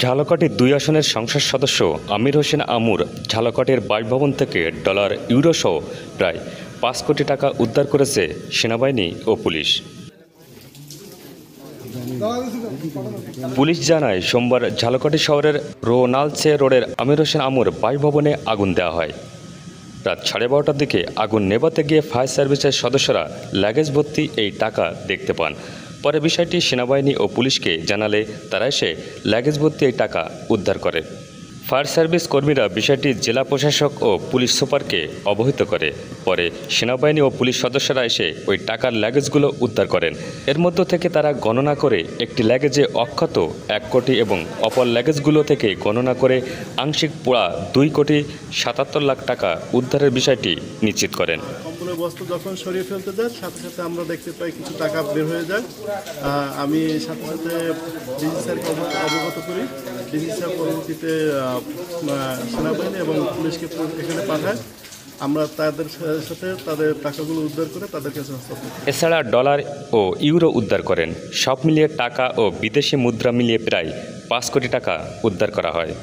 ঝালকাঠি ২ আসনের সংসদ সদস্য আমির হোসেন আমুর ঝালকাঠির বাসভবন থেকে ডলার, ইউরোসহ প্রায় ৫ কোটি টাকা উদ্ধার করেছে সেনাবাহিনী ও পুলিশ। পুলিশ জানায়, সোমবার ঝালকাঠি শহরের রোনালচে রোডের আমির হোসেন আমুর বাসভবনে আগুন দেওয়া হয়। রাত 12:30টার দিকে আগুন নেভাতে গিয়ে ফায়ার সার্ভিসের সদস্যরা লাগেজ ভর্তি এই টাকা দেখতে পান। পরে বিষয়টি সেনাবাহিনী ও পুলিশকে জানালে তারা এসে লাগেজ ভর্তি এই টাকা উদ্ধার করে। ফায়ার সার্ভিস কর্মীরা বিষয়টি জেলা প্রশাসক ও পুলিশ সুপারকে অবহিত করে। পরে সেনাবাহিনী ও পুলিশ সদস্যরা এসে ওই টাকার লাগেজগুলো উদ্ধার করেন। এর মধ্য থেকে তারা গণনা করে একটি লাগেজে অক্ষত ১ কোটি এবং অপর লাগেজগুলো থেকে গণনা করে আংশিক পোড়া ২,৭৭,০০,০০০ টাকা উদ্ধারের বিষয়টি নিশ্চিত করেন। সম্পূর্ণ বস্তু যখন সরিয়ে ফেলতে যায় সাথে সাথে আমরা দেখতে পাই কিছু টাকা বের হয়ে যায়। আমি সাথে সাথে ডিসি স্যারকে অবগত করি। ডিসি স্যার পরবর্তীতে সেনাবাহিনী এবং পুলিশকে এখানে পাঠায়। আমরা তাদের সাথে তাদের টাকাগুলো উদ্ধার করে তাদের কাছে হস্তান্তর করি। এছাড়া ডলার ও ইউরো উদ্ধার করেন। সব মিলিয়ে টাকা ও বিদেশি মুদ্রা মিলিয়ে প্রায় ৫ কোটি টাকা উদ্ধার করা হয়।